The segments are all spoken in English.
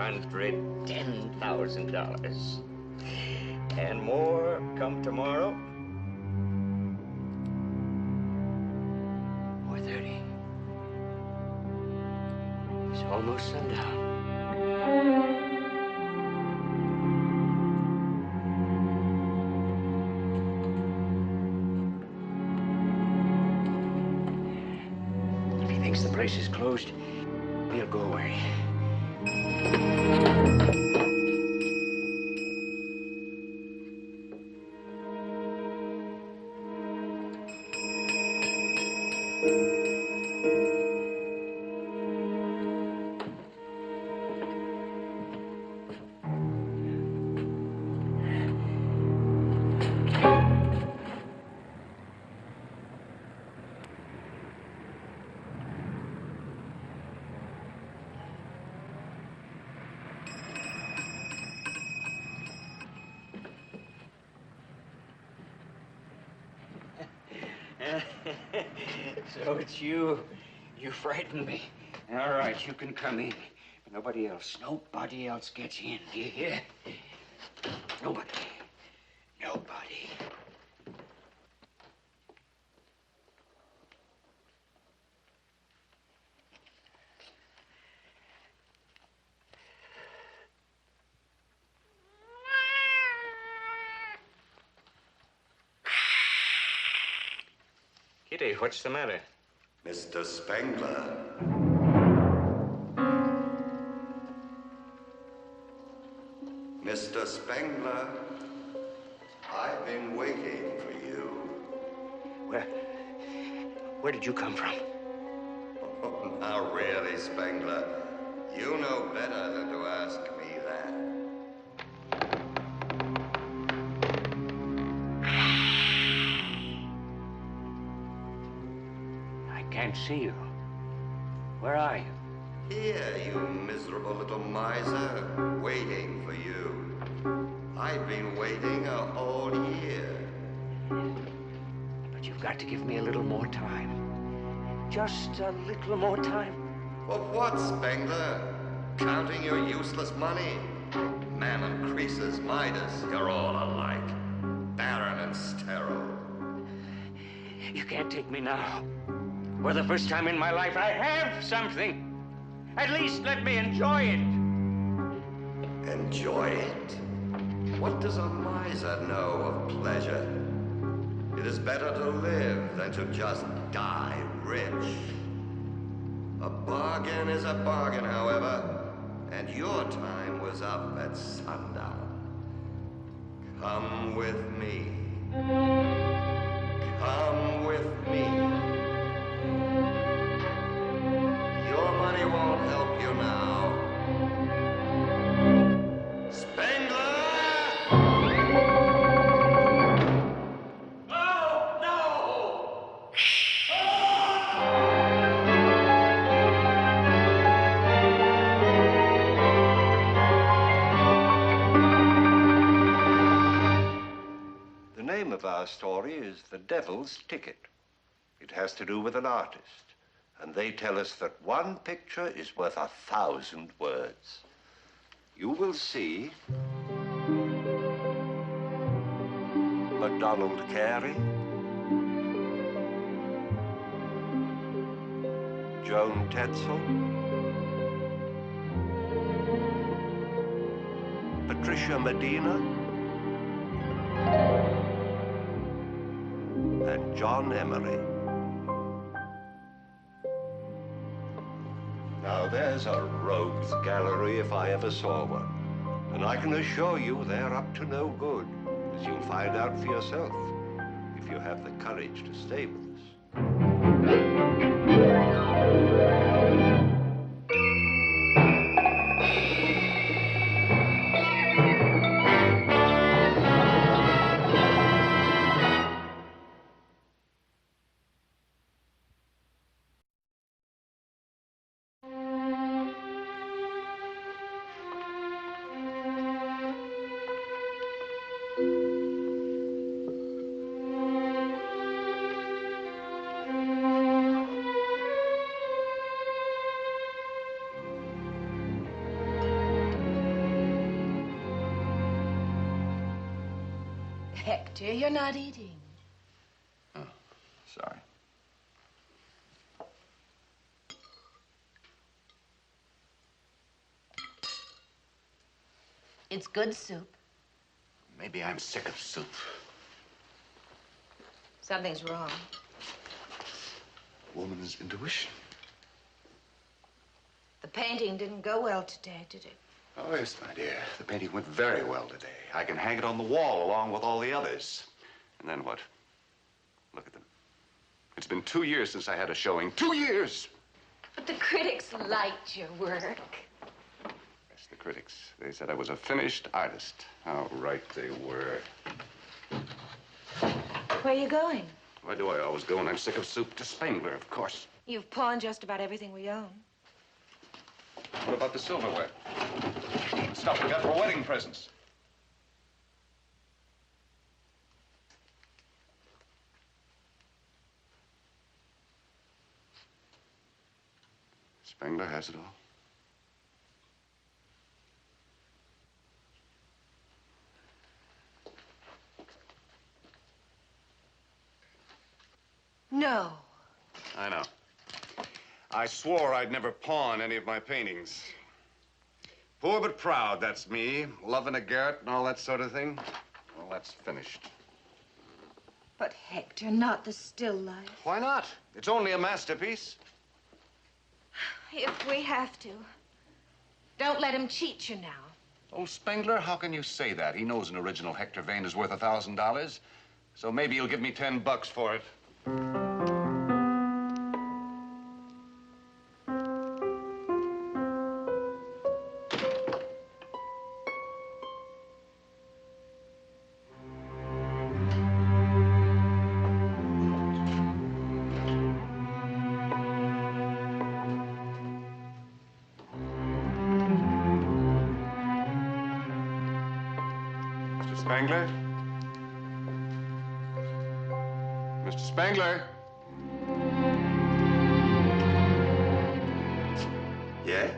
$410,000. And more come tomorrow. 4:30. It's almost sundown. If he thinks the place is closed, he'll go away. So it's you. You frightened me. All right, you can come in. But nobody else gets in. Do you hear? Nobody. Nobody. Kitty, what's the matter? Mr. Spengler. Mr. Spengler, I've been waiting for you. Where did you come from? Oh, now really, Spengler. You know better than to ask me that. I can't see you. Where are you? Here, you miserable little miser, waiting for you. I've been waiting a whole year. But you've got to give me a little more time. Just a little more time. For what, Spengler? Counting your useless money? Mammon, Croesus, Midas, you're all alike. Barren and sterile. You can't take me now. For the first time in my life, I have something. At least let me enjoy it. Enjoy it? What does a miser know of pleasure? It is better to live than to just die rich. A bargain is a bargain, however, and your time was up at sundown. Come with me. Come with me. Your money won't help you now. Spengler! Oh, no! The name of our story is The Devil's Ticket. It has to do with an artist. And they tell us that one picture is worth 1,000 words. You will see Macdonald Carey, Joan Tetzel, Patricia Medina, and John Emery. Now, there's a rogues gallery if I ever saw one. And I can assure you they're up to no good, as you'll find out for yourself, if you have the courage to stay with us. Hector, you're not eating. Oh, sorry. It's good soup. Maybe I'm sick of soup. Something's wrong. Woman's intuition. The painting didn't go well today, did it? Oh, yes, my dear. The painting went very well today. I can hang it on the wall along with all the others. And then what? Look at them. It's been 2 years since I had a showing. 2 years! But the critics liked your work. Yes, the critics. They said I was a finished artist. How right they were. Where are you going? Why do I always go when I'm sick of soup? To Spangler, of course. You've pawned just about everything we own. What about the silverware? Stuff we got for wedding presents. Spangler has it all. No. I know. I swore I'd never pawn any of my paintings. Poor but proud, that's me. Loving a garret and all that sort of thing. Well, that's finished. But Hector, not the still life. Why not? It's only a masterpiece. If we have to. Don't let him cheat you now. Oh, Spangler, how can you say that? He knows an original Hector Vane is worth $1,000. So maybe he'll give me $10 for it. Mr. Spangler? Mr. Spangler? Yes?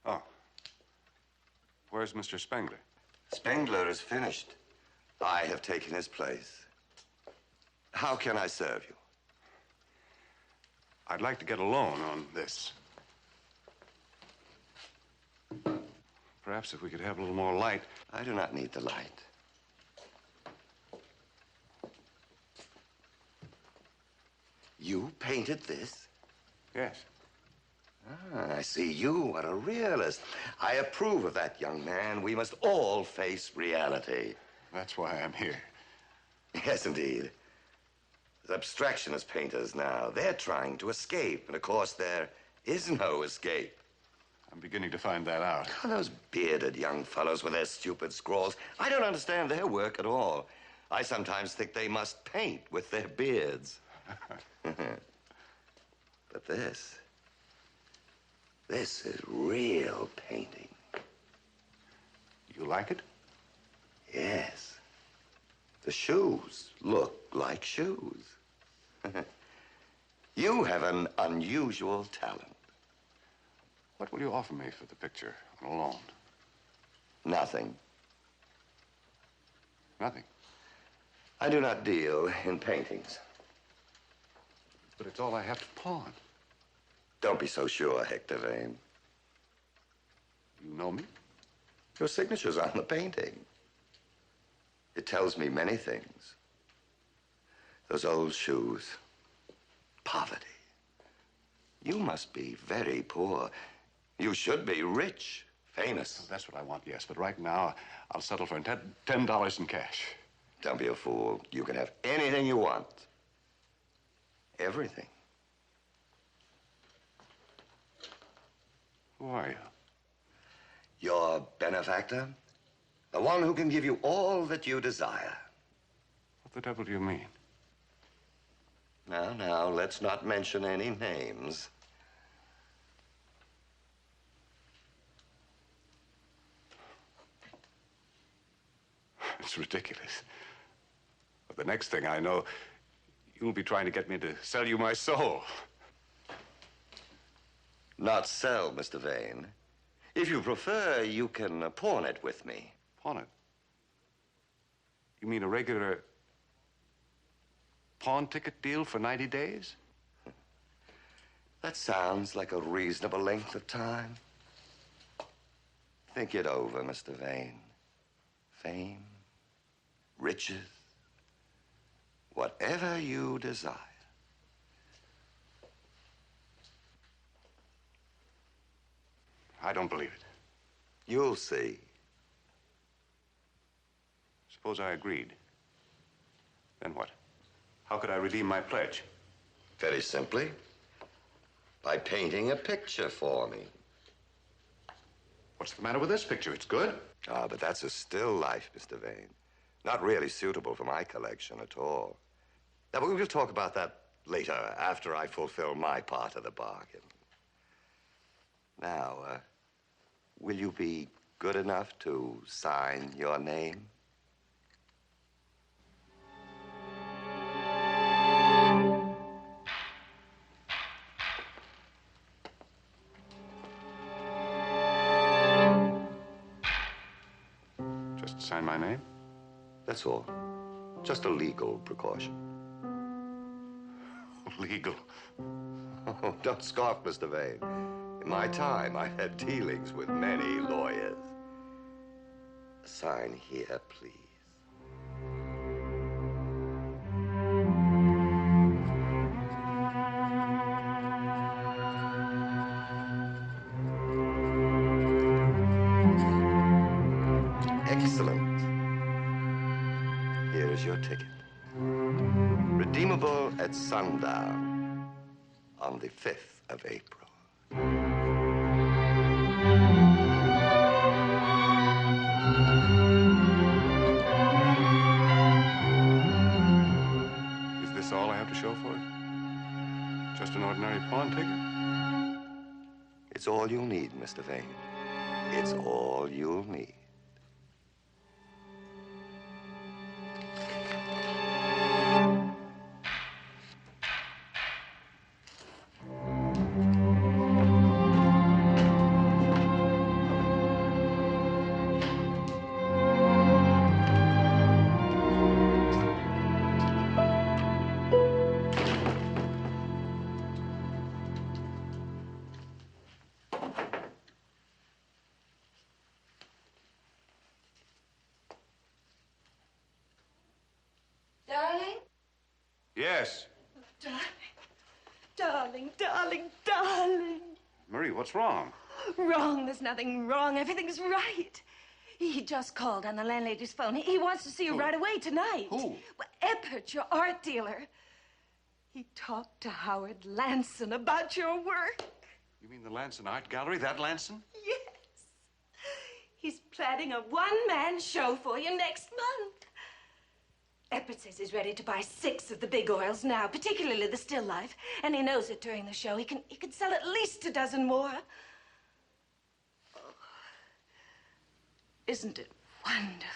Oh. Where's Mr. Spangler? Spangler is finished. I have taken his place. How can I serve you? I'd like to get a loan on this. Perhaps if we could have a little more light. I do not need the light. You painted this? Yes. Ah, I see you are a realist. I approve of that, young man. We must all face reality. That's why I'm here. Yes, indeed. As abstractionist painters now, they're trying to escape. And, of course, there is no escape. I'm beginning to find that out. Oh, those bearded young fellows with their stupid scrawls. I don't understand their work at all. I sometimes think they must paint with their beards. But this is real painting. You like it? Yes. The shoes look like shoes. You have an unusual talent. What will you offer me for the picture on a loan? Nothing. Nothing. I do not deal in paintings. But it's all I have to pawn. Don't be so sure, Hector Vane. You know me? Your signature's on the painting. It tells me many things. Those old shoes. Poverty. You must be very poor. You should be rich, famous. That's what I want, yes. But right now, I'll settle for $10 in cash. Don't be a fool. You can have anything you want. Everything. Who are you? Your benefactor. The one who can give you all that you desire. What the devil do you mean? Now, let's not mention any names. It's ridiculous. But the next thing I know, you'll be trying to get me to sell you my soul. Not sell, Mr. Vane. If you prefer, you can pawn it with me. Pawn it? You mean a regular pawn ticket deal for 90 days? That sounds like a reasonable length of time. Think it over, Mr. Vane. Fame, riches, whatever you desire. I don't believe it. You'll see. Suppose I agreed. Then what? How could I redeem my pledge? Very simply, by painting a picture for me. What's the matter with this picture? It's good. Ah, but that's a still life, Mr. Vane. Not really suitable for my collection at all. Now, we'll talk about that later, after I fulfill my part of the bargain. Now, will you be good enough to sign your name? Just sign my name? That's all. Just a legal precaution. Legal. Oh, don't scoff, Mr. Vane. In my time, I've had dealings with many lawyers. Sign here, please. Excellent. Here is your ticket. Redeemable at sundown on the 5th of April. Is this all I have to show for it? Just an ordinary pawn ticket? It's all you'll need, Mr. Vane. It's all you'll need. Darling? Yes. Darling. Darling, darling, darling. Marie, what's wrong? Wrong. There's nothing wrong. Everything's right. He just called on the landlady's phone. He wants to see you right away tonight. Who? Well, Eppert, your art dealer. He talked to Howard Lanson about your work. You mean the Lanson Art Gallery? That Lanson? Yes. He's planning a one-man show for you next month. Eppert says he's ready to buy 6 of the big oils now, particularly the still life. And he knows that during the show he can sell at least a dozen more. Oh, isn't it wonderful?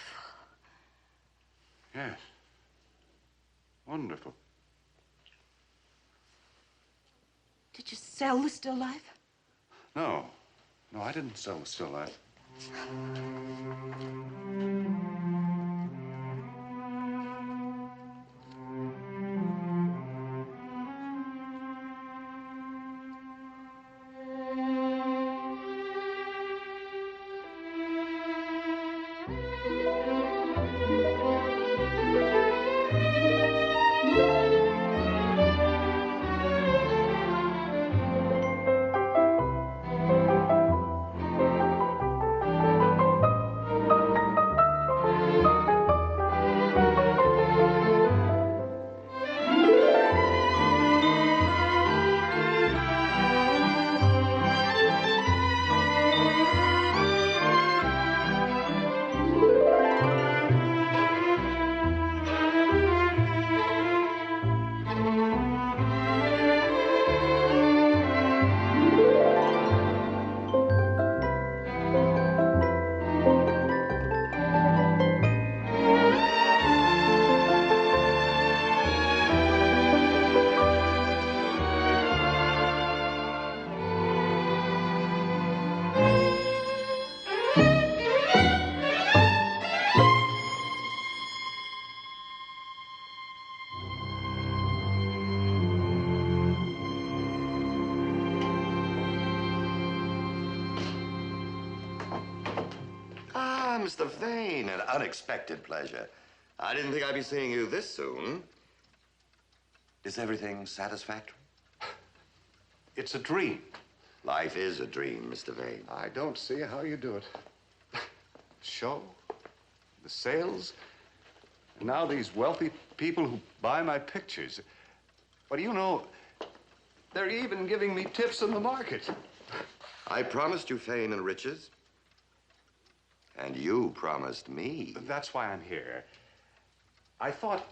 Yes. Wonderful. Did you sell the still life? No. No, I didn't sell the still life. Ah, Mr. Vane, an unexpected pleasure. I didn't think I'd be seeing you this soon. Is everything satisfactory? It's a dream. Life is a dream, Mr. Vane. I don't see how you do it. Show, the sales, and now these wealthy people who buy my pictures. But do you know, they're even giving me tips in the market. I promised you fame and riches. And you promised me. That's why I'm here. I thought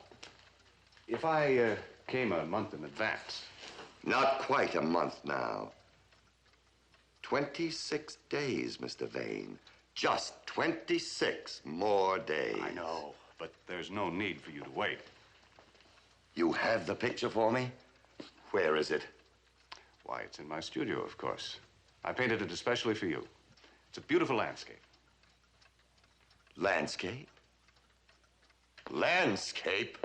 if I came a month in advance. Not quite a month now. 26 days, Mr. Vane. Just 26 more days. I know, but there's no need for you to wait. You have the picture for me? Where is it? Why, it's in my studio, of course. I painted it especially for you. It's a beautiful landscape. Landscape? Landscape?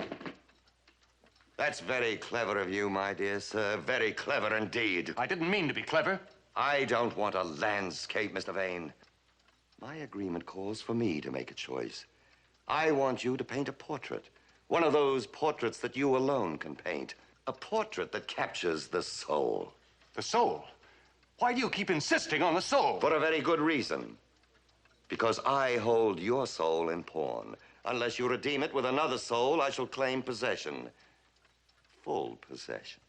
That's very clever of you, my dear sir. Very clever indeed. I didn't mean to be clever. I don't want a landscape, Mr. Vane. My agreement calls for me to make a choice. I want you to paint a portrait. One of those portraits that you alone can paint. A portrait that captures the soul. The soul? Why do you keep insisting on the soul? For a very good reason. Because I hold your soul in pawn. Unless you redeem it with another soul, I shall claim possession. Full possession.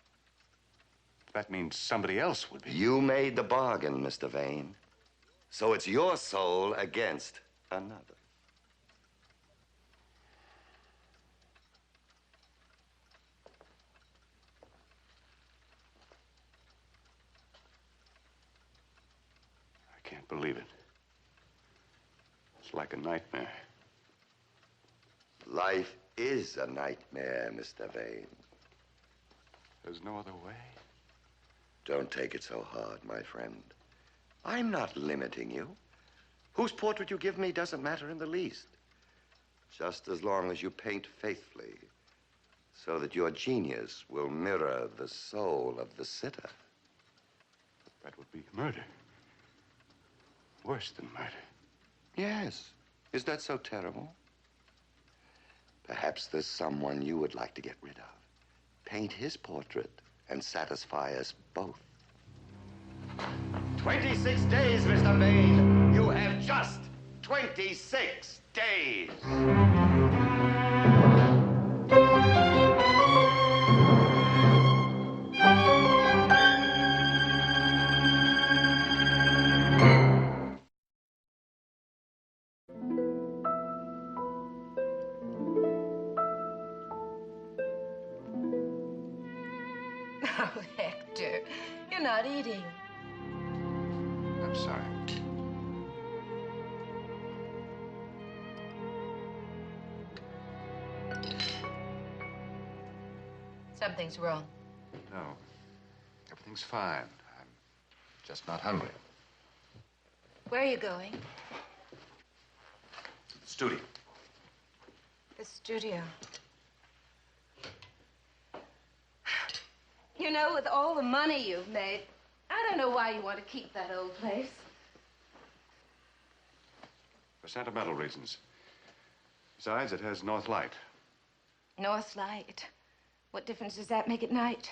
That means somebody else would be. You made the bargain, Mr. Vane. So it's your soul against another. I can't believe it. It's like a nightmare. Life is a nightmare, Mr. Vane. There's no other way. Don't take it so hard, my friend. I'm not limiting you. Whose portrait you give me doesn't matter in the least. Just as long as you paint faithfully, so that your genius will mirror the soul of the sitter. That would be murder. Worse than murder. Yes. Is that so terrible? Perhaps there's someone you would like to get rid of. Paint his portrait and satisfy us both. 26 days, Mr. Vane. You have just 26 days. Oh, Hector, you're not eating. I'm sorry. Something's wrong. No. Everything's fine. I'm just not hungry. Where are you going? To the studio. The studio. You know, with all the money you've made, I don't know why you want to keep that old place. For sentimental reasons. Besides, it has north light. North Light. What difference does that make at night?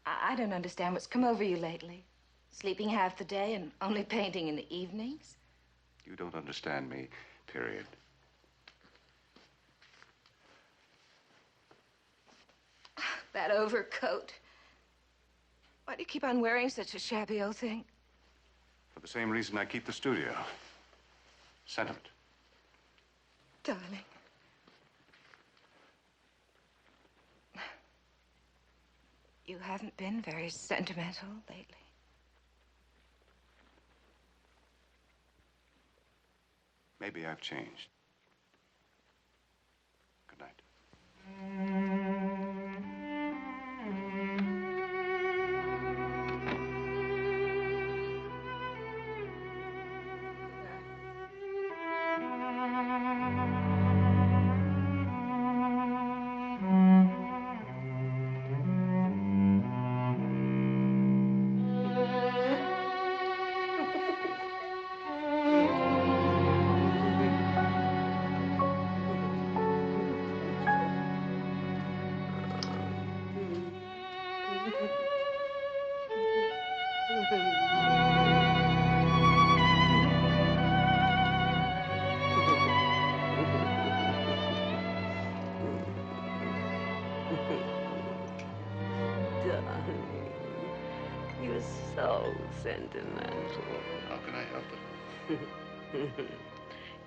I don't understand what's come over you lately. Sleeping half the day and only painting in the evenings? You don't understand me, period. That overcoat. Why do you keep on wearing such a shabby old thing? For the same reason I keep the studio. Sentiment. Darling. You haven't been very sentimental lately. Maybe I've changed. Good night. You're so sentimental. How can I help it?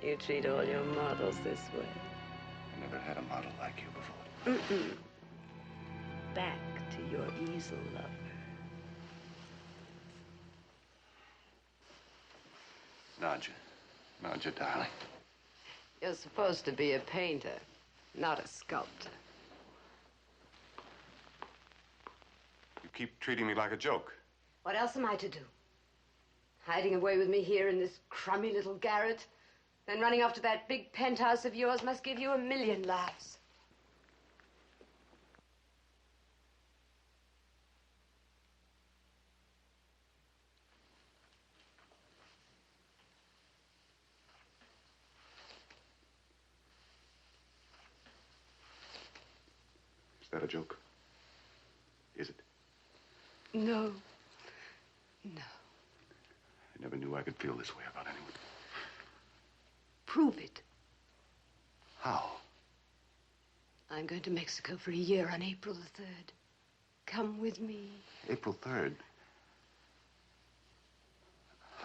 You treat all your models this way. I never had a model like you before. Back to your easel lover. Nadja, darling. You're supposed to be a painter, not a sculptor. You keep treating me like a joke. What else am I to do? Hiding away with me here in this crummy little garret? Then running off to that big penthouse of yours must give you a million laughs. Is that a joke? Is it? No. No. I never knew I could feel this way about anyone. Prove it. How? I'm going to Mexico for a year on April the 3rd. Come with me. April 3rd?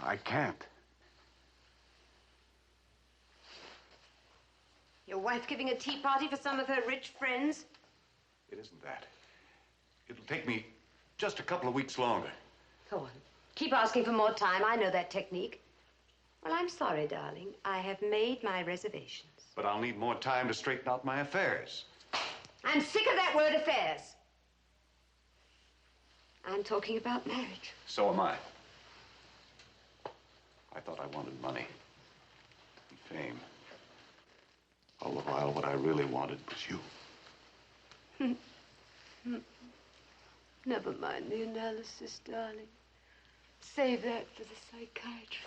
I can't. Your wife giving a tea party for some of her rich friends? It isn't that. It'll take me just a couple of weeks longer. Go on. Keep asking for more time. I know that technique. Well, I'm sorry, darling. I have made my reservations. But I'll need more time to straighten out my affairs. I'm sick of that word affairs. I'm talking about marriage. So am I. I thought I wanted money and fame. All the while, what I really wanted was you. Never mind the analysis, darling. Save that for the psychiatrist.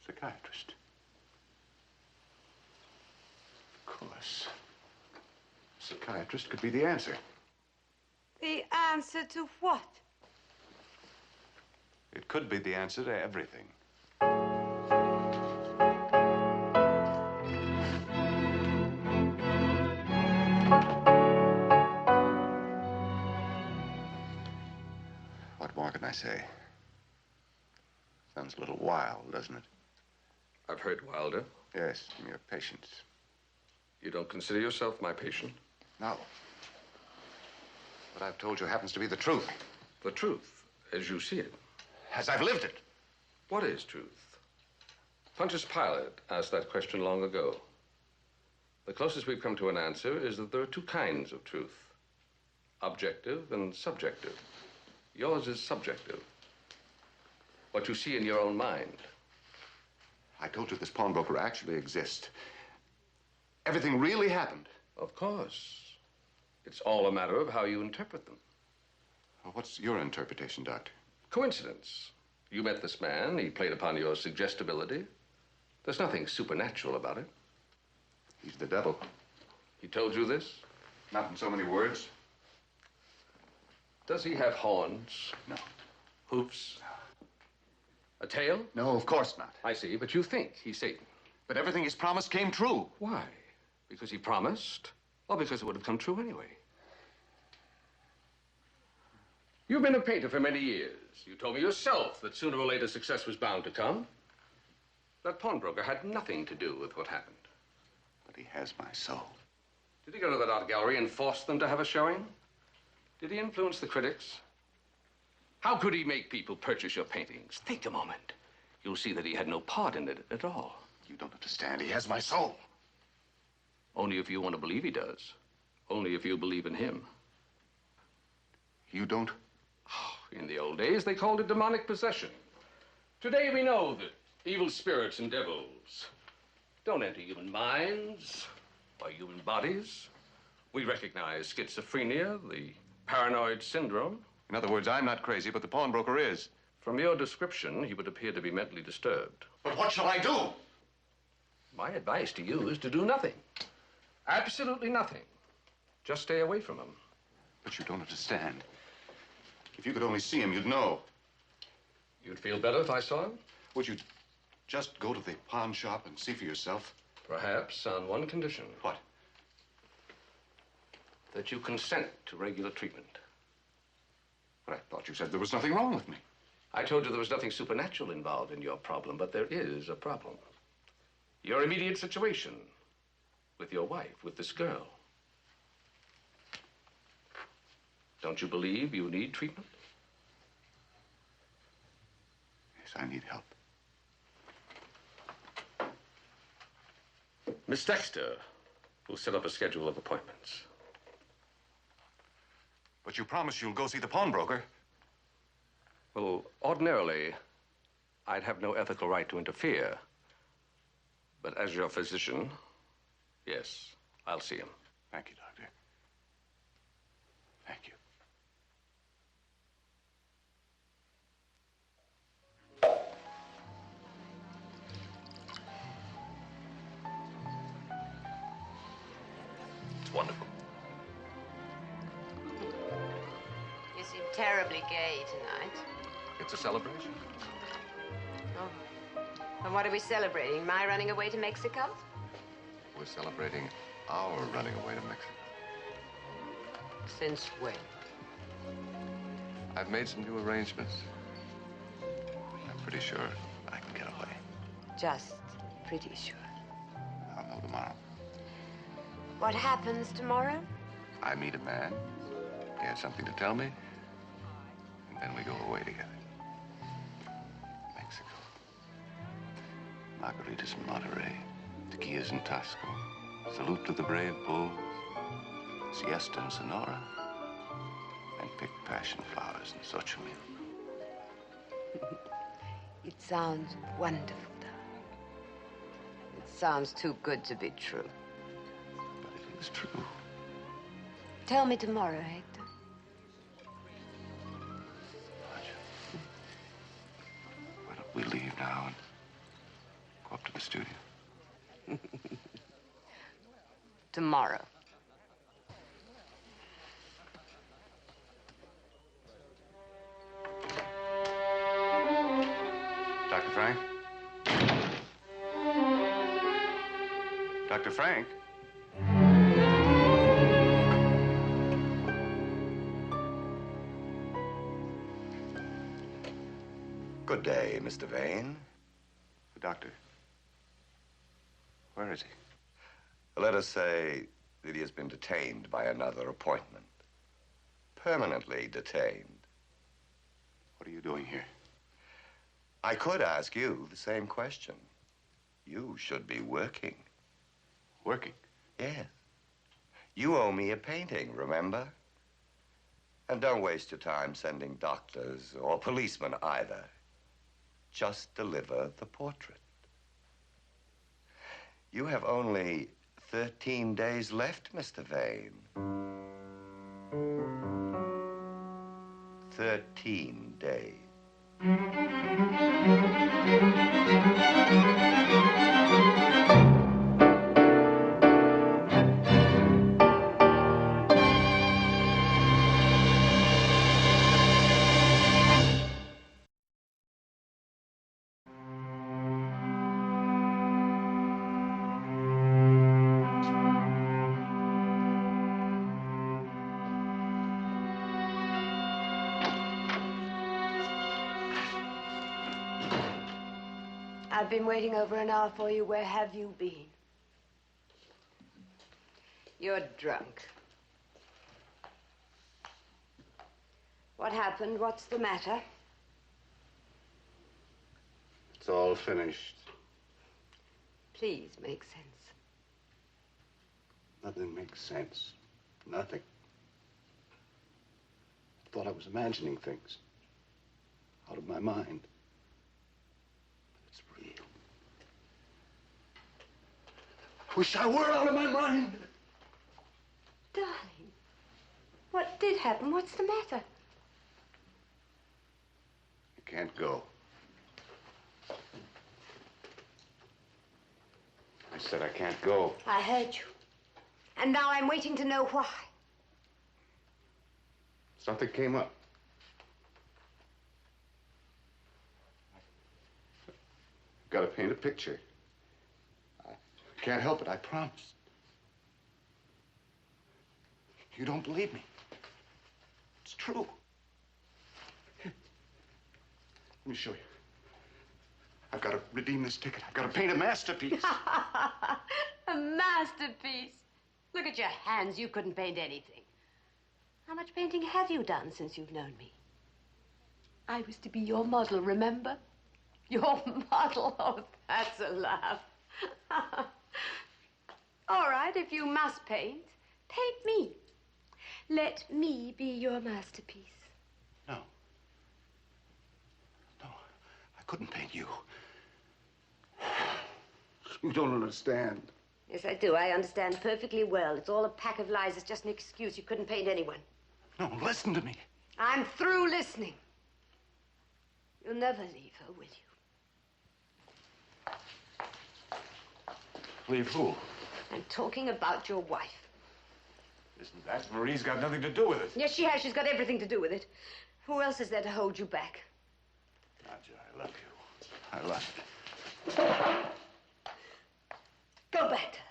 Psychiatrist? Of course. Psychiatrist could be the answer. The answer to what? It could be the answer to everything. What more can I say? Sounds a little wild, doesn't it? I've heard wilder. Yes, from your patients. You don't consider yourself my patient? No. What I've told you happens to be the truth. The truth, as you see it. As I've lived it. What is truth? Pontius Pilate asked that question long ago. The closest we've come to an answer is that there are two kinds of truth. Objective and subjective. Yours is subjective. What you see in your own mind. I told you this pawnbroker actually exists. Everything really happened. Of course. It's all a matter of how you interpret them. Well, what's your interpretation, Doctor? Coincidence. You met this man. He played upon your suggestibility. There's nothing supernatural about it. He's the devil. He told you this? Not in so many words. Does he have horns? No. Hoofs? A tail? No, of course not. I see, but you think he's Satan. But everything he's promised came true. Why? Because he promised, or because it would have come true anyway? You've been a painter for many years. You told me yourself that sooner or later success was bound to come. That pawnbroker had nothing to do with what happened. But he has my soul. Did he go to that art gallery and force them to have a showing? Did he influence the critics? How could he make people purchase your paintings? Think a moment. You'll see that he had no part in it at all. You don't understand. He has my soul. Only if you want to believe he does. Only if you believe in him. You don't? In the old days, they called it demonic possession. Today, we know that evil spirits and devils don't enter human minds or human bodies. We recognize schizophrenia, the paranoid syndrome. In other words, I'm not crazy, but the pawnbroker is. From your description, he would appear to be mentally disturbed. But what shall I do? My advice to you is to do nothing. Absolutely nothing. Just stay away from him. But you don't understand. If you could only see him, you'd know. You'd feel better if I saw him? Would you just go to the pawn shop and see for yourself? Perhaps on one condition. What? That you consent to regular treatment. But I thought thought you said there was nothing wrong with me. I told you there was nothing supernatural involved in your problem, but there is a problem. Your immediate situation with your wife, with this girl. Don't you believe you need treatment? Yes, I need help. Miss Dexter will set up a schedule of appointments. But you promised you'll go see the pawnbroker. Well, ordinarily, I'd have no ethical right to interfere. But as your physician, yes, I'll see him. Thank you, Doctor. Thank you. It's wonderful. You seem terribly gay tonight. It's a celebration. Oh. And what are we celebrating? My running away to Mexico? We're celebrating our running away to Mexico. Since when? I've made some new arrangements. I'm pretty sure I can get away. Just pretty sure. I'll know tomorrow. What happens tomorrow? I meet a man. He has something to tell me. And then we go away together. Mexico. Margaritas in Monterey. Tequilas in Tasco. Salute to the brave bulls. Siesta in Sonora. And pick passion flowers in Xochimilco. It sounds wonderful, darling. It sounds too good to be true. But it is true. Tell me tomorrow, Hector. Why don't we leave now and go up to the studio? Tomorrow. Dr. Frank? Dr. Frank? Good day, Mr. Vane. The doctor. Where is he? Let us say that he has been detained by another appointment. Permanently detained. What are you doing here? I could ask you the same question. You should be working. Working. Yes. You owe me a painting, remember? And don't waste your time sending doctors or policemen either. Just deliver the portrait. You have only 13 days left, Mr. Vane. 13 days. I've been waiting over an hour for you. Where have you been? You're drunk. What happened? What's the matter? It's all finished. Please make sense. Nothing makes sense. Nothing. I thought I was imagining things. Out of my mind. But it's real. I wish I were out of my mind. Darling, what did happen? What's the matter? You can't go. I said I can't go. I heard you. And now I'm waiting to know why. Something came up. I've got to paint a picture. I can't help it, I promise. You don't believe me. It's true. Let me show you. I've got to redeem this ticket. I've got to paint a masterpiece. A masterpiece. Look at your hands. You couldn't paint anything. How much painting have you done since you've known me? I was to be your model, remember? Your model? Oh, that's a laugh. All right, if you must paint, paint me. Let me be your masterpiece. No. No, I couldn't paint you. You don't understand. Yes, I do. I understand perfectly well. It's all a pack of lies. It's just an excuse. You couldn't paint anyone. No, listen to me. I'm through listening. You'll never leave her, will you? Leave who? I'm talking about your wife. Isn't that? Marie's got nothing to do with it. Yes, she has. She's got everything to do with it. Who else is there to hold you back? Nadja, I love you. I love you. Go back to her.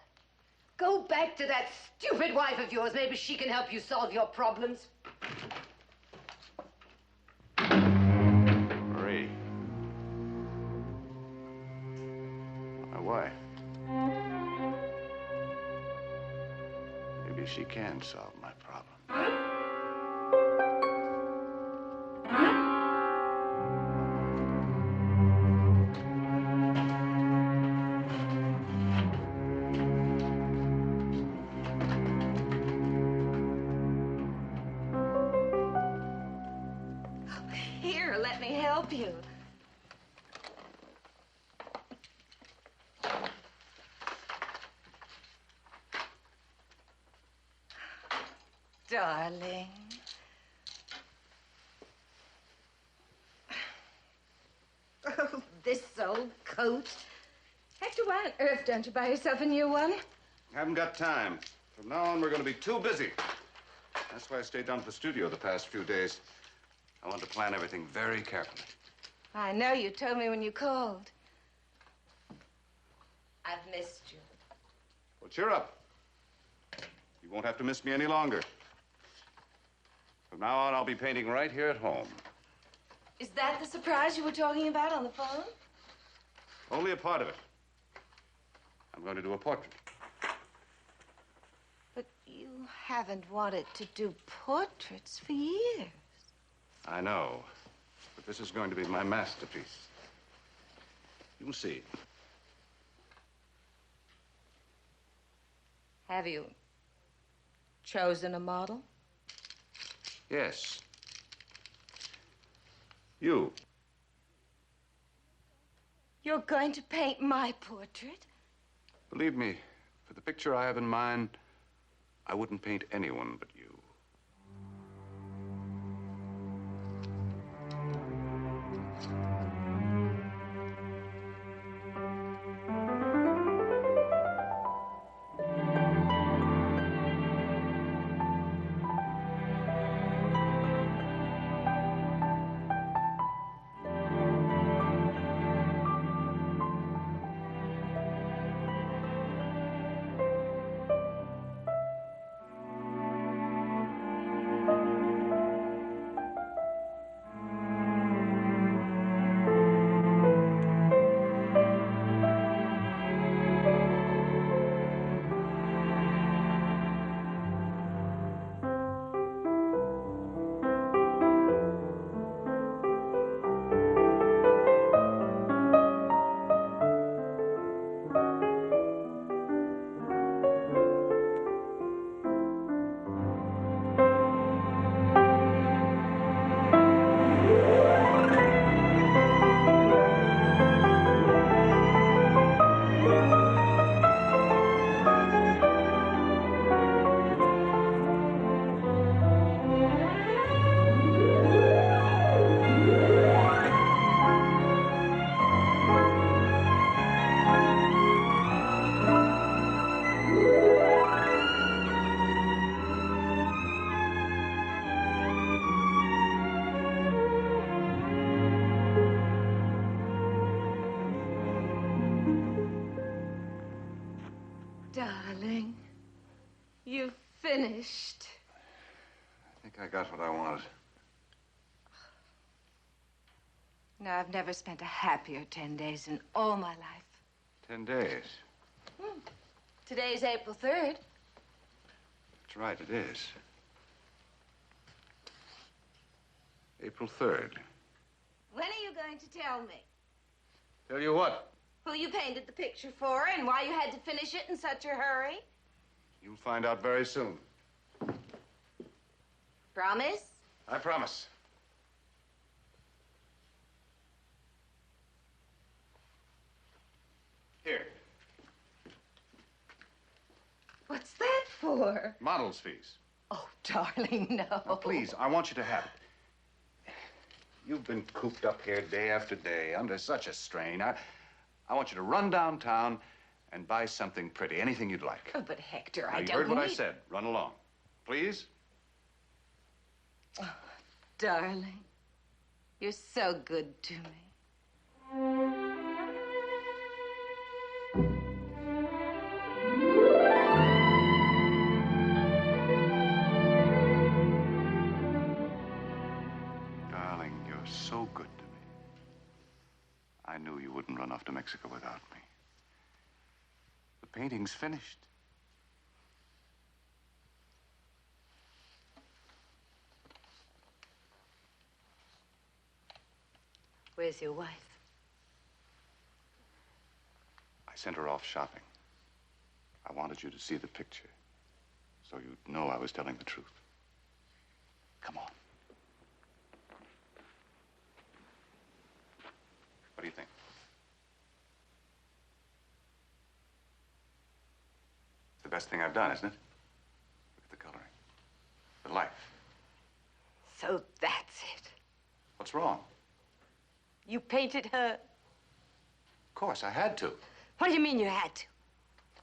Go back to that stupid wife of yours. Maybe she can help you solve your problems. Marie. My wife. Maybe she can solve my problem. Here, let me help you. Darling. Oh, this old coat. Hector, why on earth don't you buy yourself a new one? Haven't got time. From now on, we're going to be too busy. That's why I stayed down at the studio the past few days. I want to plan everything very carefully. I know you told me when you called. I've missed you. Well, cheer up. You won't have to miss me any longer. From now on, I'll be painting right here at home. Is that the surprise you were talking about on the phone? Only a part of it. I'm going to do a portrait. But you haven't wanted to do portraits for years. I know, but this is going to be my masterpiece. You'll see. Have you chosen a model? Yes. You. You're going to paint my portrait? Believe me, for the picture I have in mind, I wouldn't paint anyone but you. Darling, you've finished. I think I got what I wanted. No, I've never spent a happier 10 days in all my life. 10 days. Today's April 3rd. That's right, it is. April 3rd. When are you going to tell me? Tell you what? Who you painted the picture for and why you had to finish it in such a hurry? You'll find out very soon. Promise? I promise. Here, What's that for? model's fees. Oh, darling, no. Now, please, I want you to have it. You've been cooped up here day after day under such a strain. I want you to run downtown and buy something pretty, anything you'd like. Oh, but Hector, Now, I you don't heard what I need- said. Run along. Please? Oh, darling, you're so good to me. Darling, you're so good to me. I knew you wouldn't run off to Mexico without me. The painting's finished. Where's your wife? I sent her off shopping. I wanted you to see the picture, so you'd know I was telling the truth. Come on. What do you think? It's the best thing I've done, isn't it? Look at the coloring. The life. So that's it. What's wrong? You painted her. Of course, I had to. What do you mean you had to?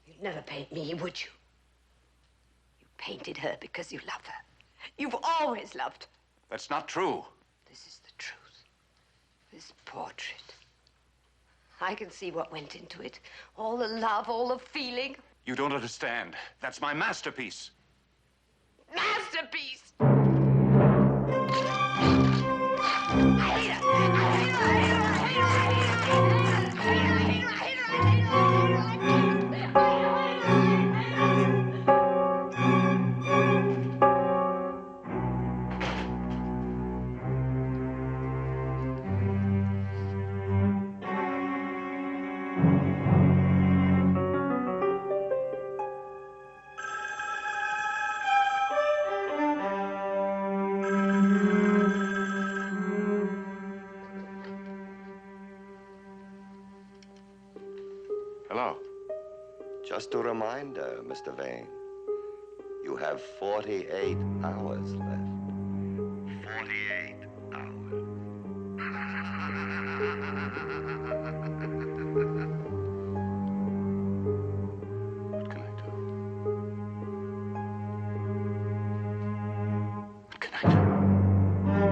You'd never paint me, would you? You painted her because you love her. You've always loved her. That's not true. This is the truth. This portrait. I can see what went into it. All the love, all the feeling. You don't understand. That's my masterpiece. Masterpiece! Hello. Just a reminder, Mr. Vane. You have 48 hours left. 48 hours. What can I do? What can I do?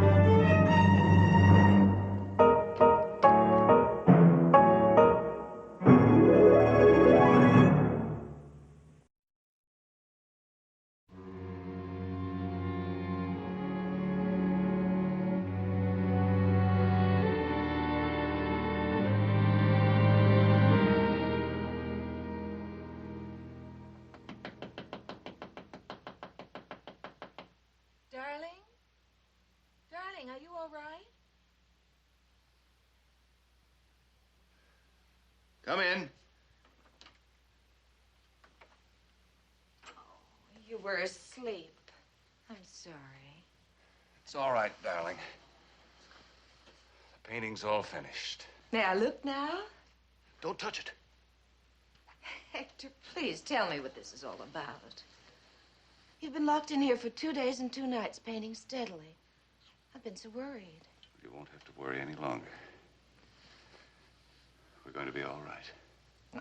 Darling? Darling, are you all right? Come in. You were asleep. I'm sorry. It's all right, darling. The painting's all finished. May I look now? Don't touch it. Hector, please tell me what this is all about. You've been locked in here for 2 days and 2 nights painting steadily. I've been so worried. You won't have to worry any longer. We're going to be all right.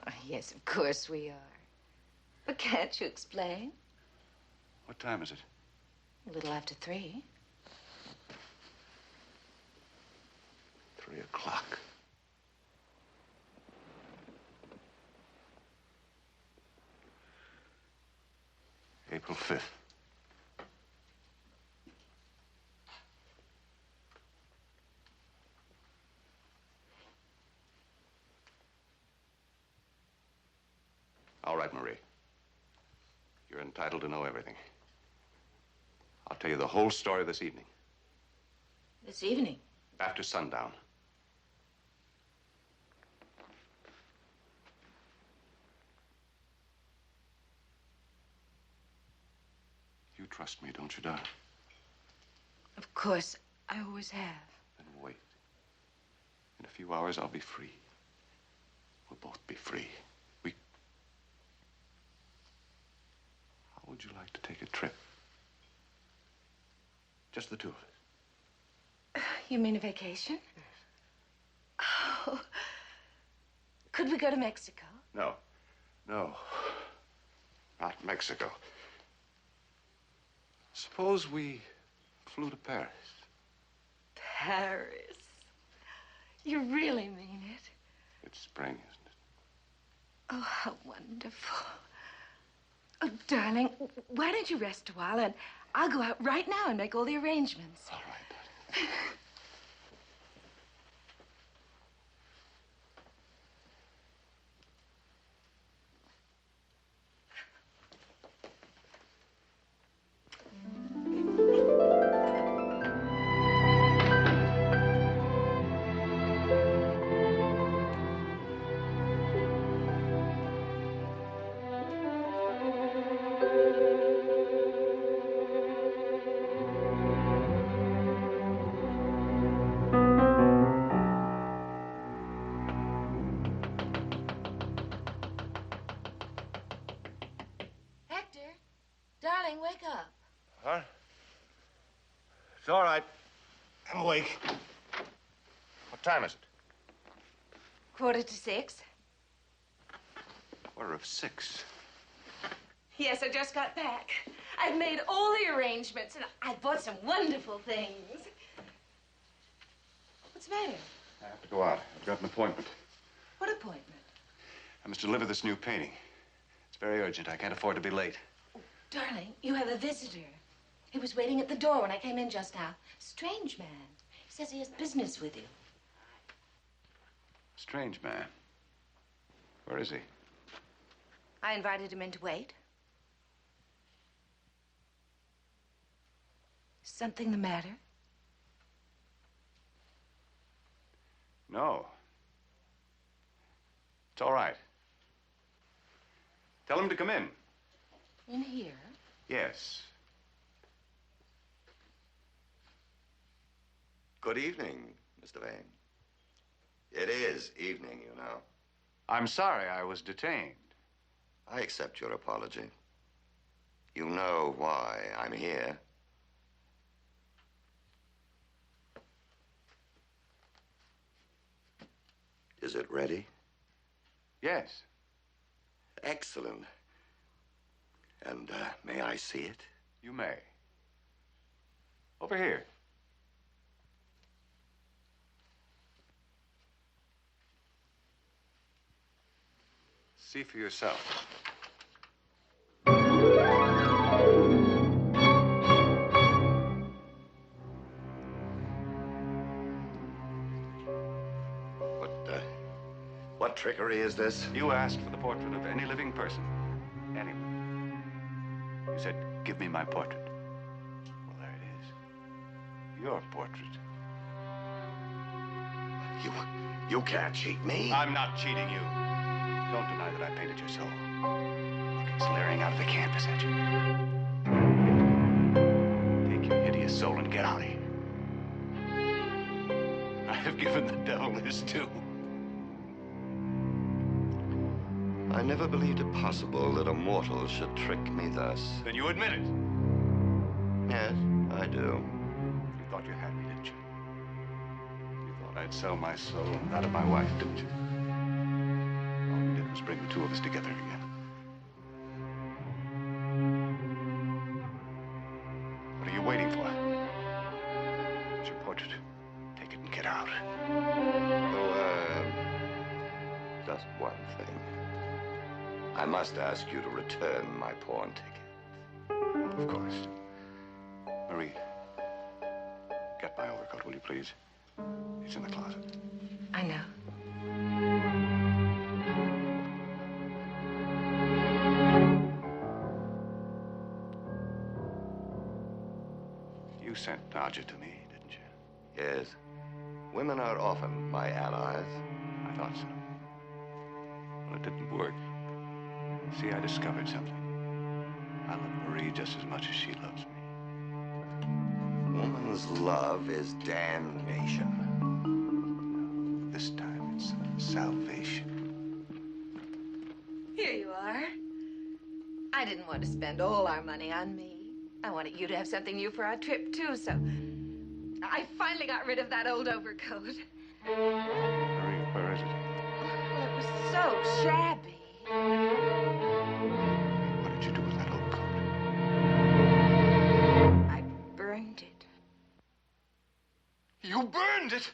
Oh, yes, of course we are. But can't you explain? What time is it? A little after 3. 3 o'clock. April 5th. right, Marie. You're entitled to know everything. I'll tell you the whole story this evening. This evening? After sundown. You trust me, don't you, darling? Of course. I always have. Then wait. In a few hours, I'll be free. We'll both be free. How would you like to take a trip? Just the two of us. You mean a vacation? Oh. Could we go to Mexico? No. No. Not Mexico. Suppose we flew to Paris. Paris? You really mean it? It's spring, isn't it? Oh, how wonderful. Oh, darling, why don't you rest a while and I'll go out right now and make all the arrangements. All right, darling. Darling, wake up. Huh? It's all right. I'm awake. What time is it? 6:45. 6:45. Yes, I just got back. I've made all the arrangements, and I bought some wonderful things. What's the matter? I have to go out. I've got an appointment. What appointment? I must deliver this new painting. It's very urgent. I can't afford to be late. Oh, darling, you have a visitor. He was waiting at the door when I came in just now. Strange man. He says he has business with you. Strange man. Where is he? I invited him in to wait. Something the matter? No. It's all right. Tell him to come in. In here? Yes. Good evening, Mr. Vane. It is evening, you know. I'm sorry I was detained. I accept your apology. You know why I'm here. Is it ready? Yes. Excellent. And may I see it? You may. Over here. See for yourself. What trickery is this? You asked for the portrait of any living person. Anyone. You said, give me my portrait. Well, there it is. Your portrait. You can't cheat me. I'm not cheating you. Don't deny that I painted your soul. Looking glaring out of the canvas at you. Take your hideous soul and get out of here. I have given the devil his due. I never believed it possible that a mortal should trick me thus. Then you admit it. Yes, I do. You thought you had me, didn't you? You thought I'd sell my soul and that of my wife, didn't you? All you did was bring the two of us together again. What are you waiting for? It's your portrait. Take it and get out. Oh, just one thing. I must ask you to return my pawn ticket. Of course. Marie, get my overcoat, will you please? It's in the closet. I know. Dodge it to me, didn't you? Yes. Women are often my allies. I thought so. Well, it didn't work. See, I discovered something. I love Marie just as much as she loves me. Woman's love is damnation. This time it's salvation. Here you are. I didn't want to spend all our money on me. I wanted you to have something new for our trip, too, so I finally got rid of that old overcoat. Marie, where is it? Well, it was so shabby. What did you do with that old coat? I burned it. You burned it!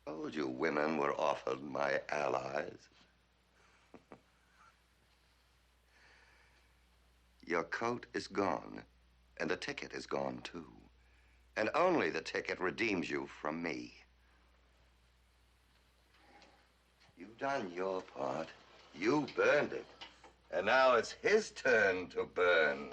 Told you women were often my allies. Your coat is gone, and the ticket is gone, too. And only the ticket redeems you from me. You've done your part. You burned it. And now it's his turn to burn.